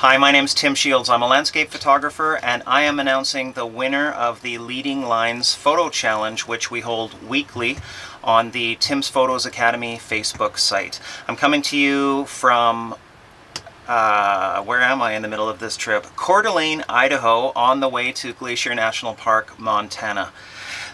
Hi, my name is Tim Shields. I'm a landscape photographer, and I am announcing the winner of the Leading Lines Photo Challenge, which we hold weekly on the Tim's Photos Academy Facebook site. I'm coming to you from, where am I in the middle of this trip? Coeur d'Alene, Idaho, on the way to Glacier National Park, Montana.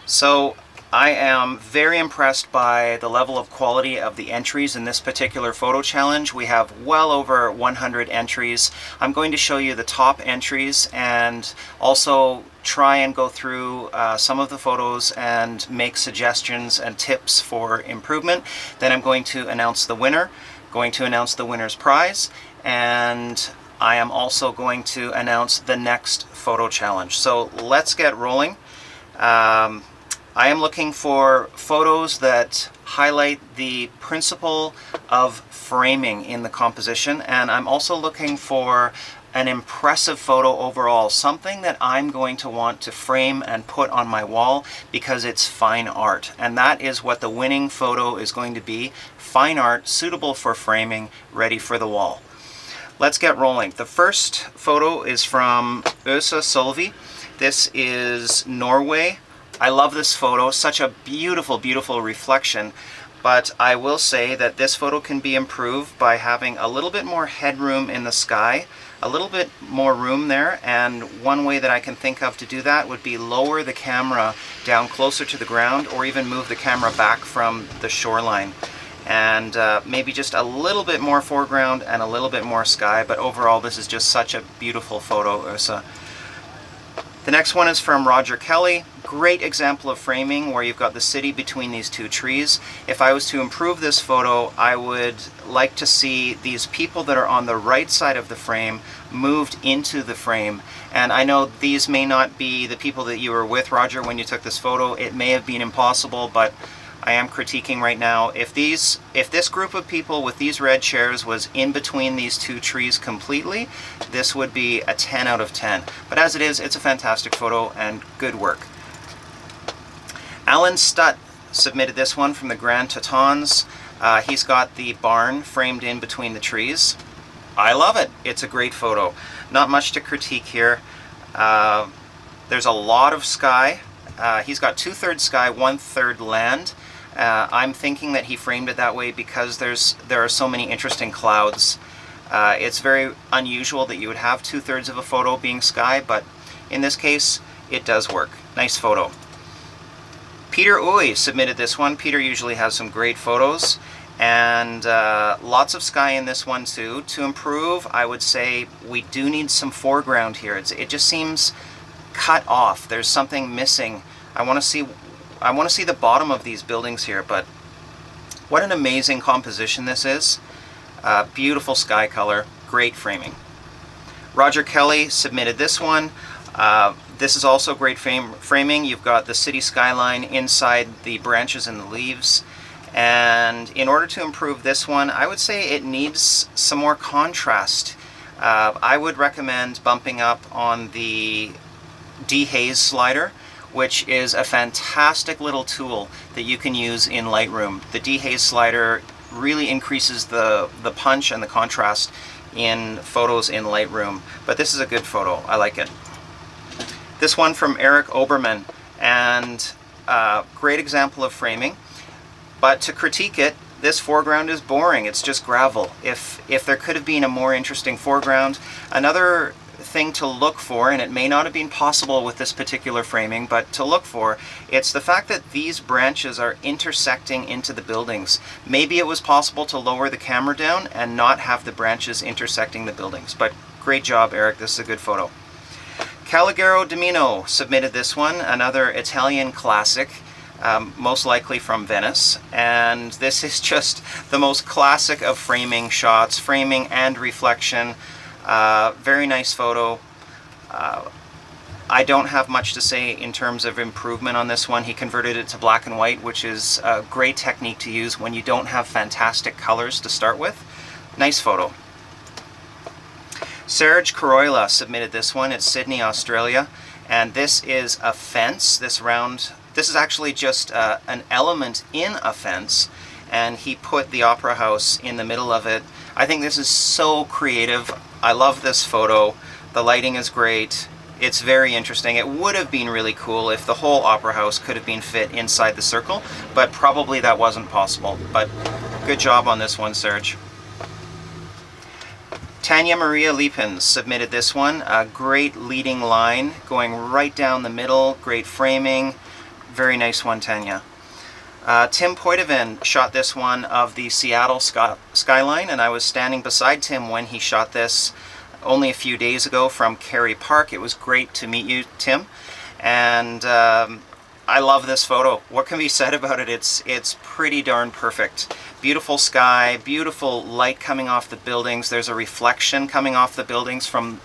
So I am very impressed by the level of quality of the entries in this particular photo challenge. We have well over 100 entries. I'm going to show you the top entries and also try and go through some of the photos and make suggestions and tips for improvement. Then I'm going to announce the winner, going to announce the winner's prize, and I am also going to announce the next photo challenge. So let's get rolling. I am looking for photos that highlight the principle of framing in the composition, and I'm also looking for an impressive photo overall, something that I'm going to want to frame and put on my wall because it's fine art. And that is what the winning photo is going to be: fine art, suitable for framing, ready for the wall. Let's get rolling. The first photo is from Åsa Solvi. This is Norway. I love this photo, such a beautiful, beautiful reflection, but I will say that this photo can be improved by having a little bit more headroom in the sky, a little bit more room there, and one way that I can think of to do that would be lower the camera down closer to the ground, or even move the camera back from the shoreline. And maybe just a little bit more foreground and a little bit more sky, but overall this is just such a beautiful photo, Åsa. The next one is from Roger Kelly. Great example of framing where you've got the city between these two trees. If I was to improve this photo, I would like to see these people that are on the right side of the frame moved into the frame. And I know these may not be the people that you were with, Roger, when you took this photo. It may have been impossible, but I am critiquing right now. If this group of people with these red chairs was in between these two trees completely, this would be a 10 out of 10. But as it is, it's a fantastic photo and good work. Alan Stutt submitted this one from the Grand Tetons. He's got the barn framed in between the trees. I love it. It's a great photo. Not much to critique here. There's a lot of sky. He's got 2/3 sky, 1/3 land. I'm thinking that he framed it that way because there are so many interesting clouds. It's very unusual that you would have 2/3 of a photo being sky, but in this case, it does work. Nice photo. Peter Uy submitted this one. Peter usually has some great photos, and lots of sky in this one too. To improve, I would say we do need some foreground here. It just seems cut off. There's something missing. I want to see the bottom of these buildings here, but what an amazing composition this is. Beautiful sky color, great framing. Roger Kelly submitted this one. This is also great framing. You've got the city skyline inside the branches and the leaves. And in order to improve this one, I would say it needs some more contrast. I would recommend bumping up on the dehaze slider, which is a fantastic little tool that you can use in Lightroom. The dehaze slider really increases the punch and the contrast in photos in Lightroom. But this is a good photo. I like it. This one from Eric Oberman, and great example of framing. But to critique it, this foreground is boring. It's just gravel. If there could have been a more interesting foreground. Another thing to look for, and it may not have been possible with this particular framing, but to look for, it's the fact that these branches are intersecting into the buildings. Maybe it was possible to lower the camera down and not have the branches intersecting the buildings, but great job, Eric. This is a good photo. Calogero Domino submitted this one, another Italian classic, most likely from Venice, and this is just the most classic of framing shots, framing and reflection. Very nice photo. I don't have much to say in terms of improvement on this one. He converted it to black and white, which is a great technique to use when you don't have fantastic colors to start with. Nice photo. Serge Corolla submitted this one. It's Sydney, Australia, and this is a fence. This is actually just an element in a fence, and he put the Opera House in the middle of it. I think this is so creative. I love this photo. The lighting is great. It's very interesting. It would have been really cool if the whole Opera House could have been fit inside the circle, but probably that wasn't possible. But good job on this one, Serge. Tanya Maria Liepins submitted this one. A great leading line going right down the middle. Great framing. Very nice one, Tanya. Tim Poitevin shot this one of the Seattle skyline, and I was standing beside Tim when he shot this only a few days ago from Kerry Park. It was great to meet you, Tim, and I love this photo. What can be said about it? It's pretty darn perfect. Beautiful sky, beautiful light coming off the buildings. There's a reflection coming off the buildings from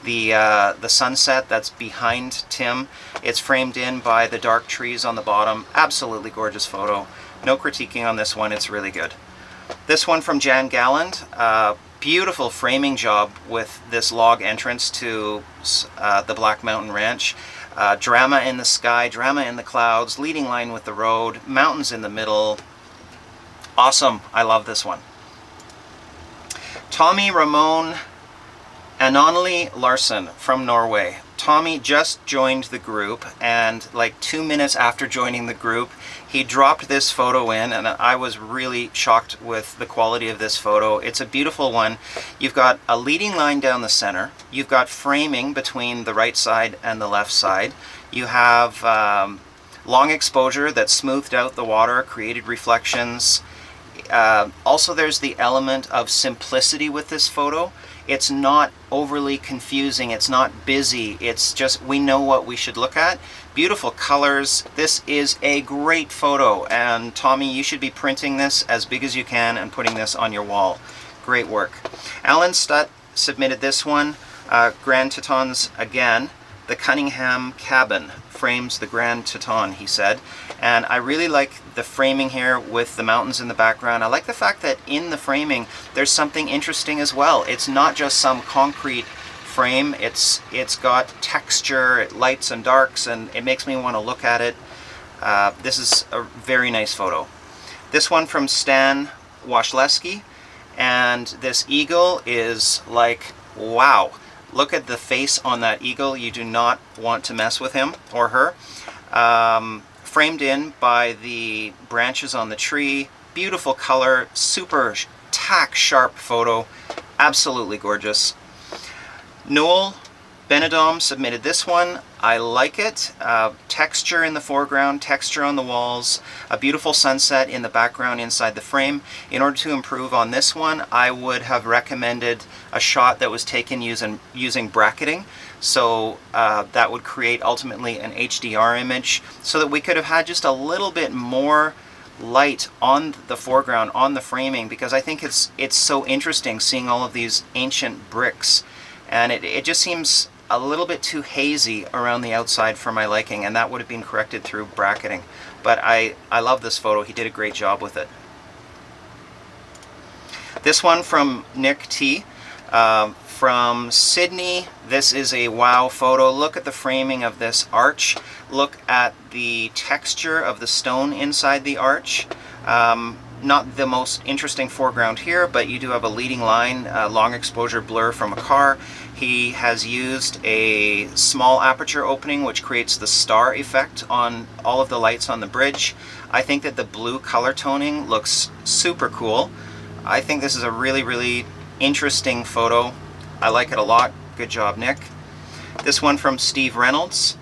the sunset that's behind Tim. It's framed in by the dark trees on the bottom. Absolutely gorgeous photo. No critiquing on this one, it's really good. This one from Jan Galland. Beautiful framing job with this log entrance to the Black Mountain Ranch. Drama in the sky, drama in the clouds, leading line with the road, mountains in the middle. Awesome, I love this one. Tommy Ramon Anonli Larson from Norway. Tommy just joined the group, and like 2 minutes after joining the group, he dropped this photo in, and I was really shocked with the quality of this photo. It's a beautiful one. You've got a leading line down the center. You've got framing between the right side and the left side. You have long exposure that smoothed out the water, created reflections. Also, there's the element of simplicity with this photo. It's not overly confusing, it's not busy, it's just we know what we should look at. Beautiful colors. This is a great photo, and Tommy, you should be printing this as big as you can and putting this on your wall. Great work. Alan Stutt submitted this one. Grand Tetons again. The Cunningham Cabin frames the Grand Teton, he said. And I really like the framing here with the mountains in the background. I like the fact that in the framing there's something interesting as well. It's not just some concrete frame. It's got texture, lights and darks, and it makes me want to look at it. This is a very nice photo. This one from Stan Washleski, and this eagle is like, wow. Look at the face on that eagle. You do not want to mess with him or her. Framed in by the branches on the tree. Beautiful color, super tack sharp photo. Absolutely gorgeous. Noel Benedom submitted this one. I like it. Texture in the foreground, texture on the walls, a beautiful sunset in the background inside the frame. In order to improve on this one, I would have recommended a shot that was taken using bracketing. So that would create ultimately an HDR image, so that we could have had just a little bit more light on the foreground, on the framing, because I think it's so interesting seeing all of these ancient bricks, and it just seems a little bit too hazy around the outside for my liking, and that would have been corrected through bracketing. But I love this photo. He did a great job with it. This one from Nick T. From Sydney. This is a wow photo. Look at the framing of this arch. Look at the texture of the stone inside the arch. Not the most interesting foreground here, but you do have a leading line, long exposure blur from a car. He has used a small aperture opening which creates the star effect on all of the lights on the bridge. I think that the blue color toning looks super cool. I think this is a really, really interesting photo. I like it a lot. Good job, Nick. This one from Steve Reynolds,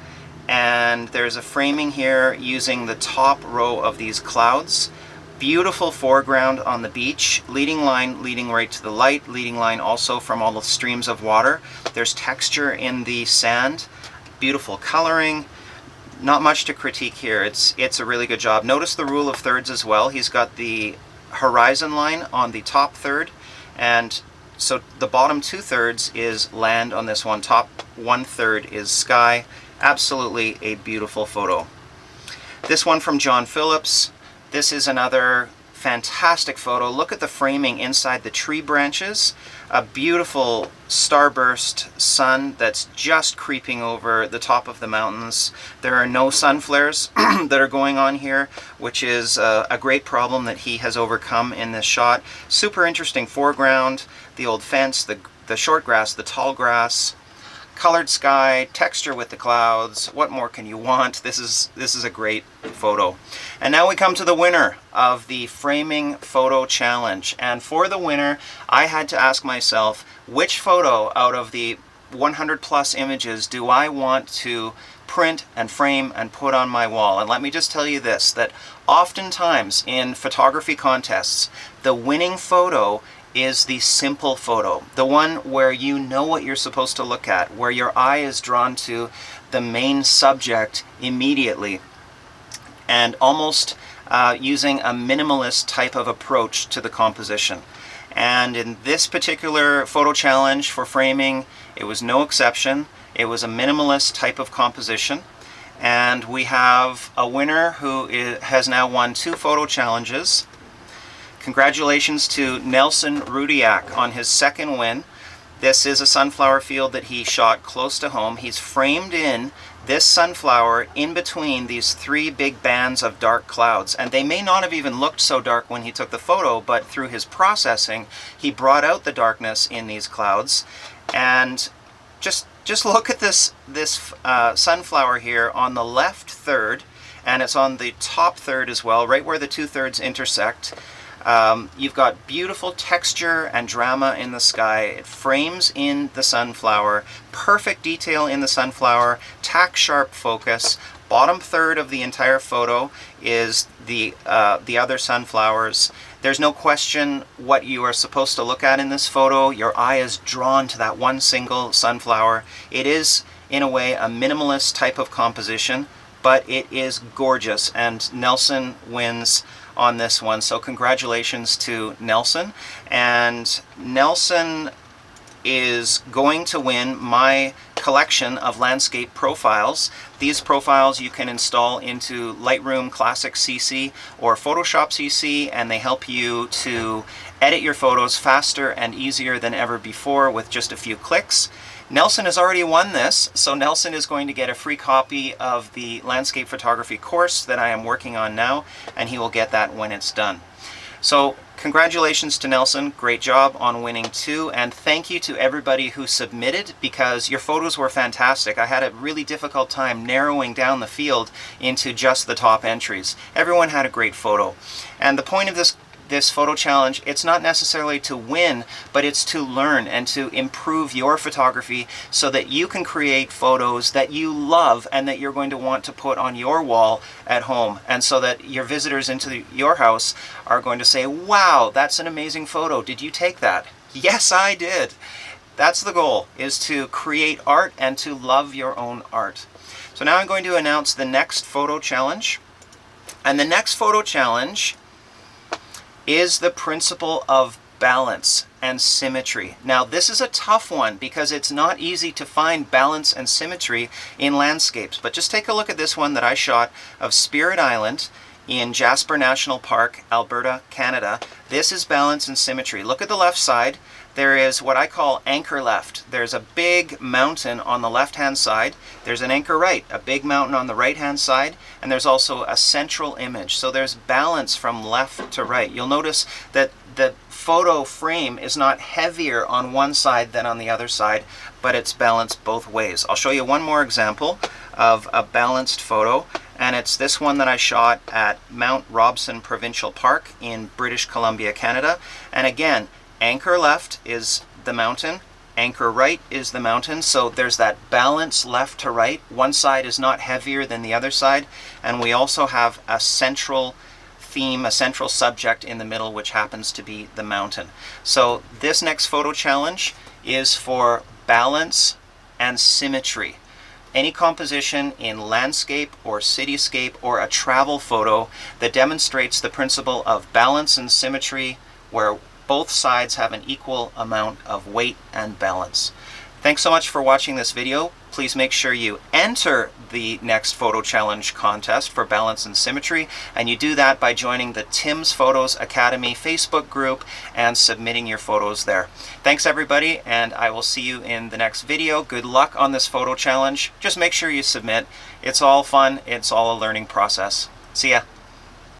and there's a framing here using the top row of these clouds. Beautiful foreground on the beach, leading line leading right to the light, leading line also from all the streams of water. There's texture in the sand, beautiful coloring. Not much to critique here. It's a really good job. Notice the rule of thirds as well. He's got the horizon line on the top third, and so the bottom 2/3 is land on this one. Top 1/3 is sky. Absolutely a beautiful photo. This one from John Phillips. This is another fantastic photo. Look at the framing inside the tree branches. A beautiful starburst sun that's just creeping over the top of the mountains. There are no sun flares that are going on here, which is a great problem that he has overcome in this shot. Super interesting foreground, the old fence, the the short grass, the tall grass, colored sky, texture with the clouds. What more can you want? This is a great photo. And now we come to the winner of the Framing Photo Challenge. And for the winner, I had to ask myself, which photo out of the 100 plus images do I want to print and frame and put on my wall? And let me just tell you this, that oftentimes in photography contests, the winning photo is the simple photo, the one where you know what you're supposed to look at, where your eye is drawn to the main subject immediately, and almost using a minimalist type of approach to the composition. And in this particular photo challenge for framing, it was no exception. It was a minimalist type of composition. And we have a winner who has now won 2 photo challenges. Congratulations to Nelson Rudiak on his second win. This is a sunflower field that he shot close to home. He's framed in this sunflower in between these 3 big bands of dark clouds. And they may not have even looked so dark when he took the photo, but through his processing, he brought out the darkness in these clouds. And just look at this sunflower here on the left third, and it's on the top third as well, right where the 2/3 intersect. You've got beautiful texture and drama in the sky. It frames in the sunflower, perfect detail in the sunflower, tack sharp focus. Bottom third of the entire photo is the other sunflowers. There's no question what you are supposed to look at in this photo. Your eye is drawn to that one single sunflower. It is, in a way, a minimalist type of composition, but it is gorgeous, and Nelson wins on this one. So congratulations to Nelson. And Nelson is going to win my collection of landscape profiles. These profiles you can install into Lightroom Classic CC or Photoshop CC, and they help you to edit your photos faster and easier than ever before with just a few clicks. Nelson has already won this, so Nelson is going to get a free copy of the landscape photography course that I am working on now, and he will get that when it's done. So congratulations to Nelson, great job on winning 2, and thank you to everybody who submitted, because your photos were fantastic. I had a really difficult time narrowing down the field into just the top entries. Everyone had a great photo. And the point of this photo challenge, it's not necessarily to win, but it's to learn and to improve your photography so that you can create photos that you love and that you're going to want to put on your wall at home, and so that your visitors into your house are going to say, wow, that's an amazing photo. Did you take that? Yes, I did. That's the goal, is to create art and to love your own art. So now I'm going to announce the next photo challenge. And the next photo challenge is the principle of balance and symmetry. Now this is a tough one because it's not easy to find balance and symmetry in landscapes, but just take a look at this one that I shot of Spirit Island in Jasper National Park, Alberta, Canada. This is balance and symmetry. Look at the left side. There is what I call anchor left. There's a big mountain on the left-hand side. There's an anchor right, a big mountain on the right-hand side, and there's also a central image. So there's balance from left to right. You'll notice that the photo frame is not heavier on one side than on the other side, but it's balanced both ways. I'll show you one more example of a balanced photo, and it's this one that I shot at Mount Robson Provincial Park in British Columbia, Canada. And again, anchor left is the mountain, anchor right is the mountain, so there's that balance left to right. One side is not heavier than the other side, and we also have a central theme, a central subject in the middle, which happens to be the mountain. So this next photo challenge is for balance and symmetry. Any composition in landscape or cityscape or a travel photo that demonstrates the principle of balance and symmetry, where both sides have an equal amount of weight and balance. Thanks so much for watching this video. Please make sure you enter the next photo challenge contest for balance and symmetry, and you do that by joining the Tim's Photos Academy Facebook group and submitting your photos there. Thanks everybody, and I will see you in the next video. Good luck on this photo challenge. Just make sure you submit. It's all fun. It's all a learning process. See ya.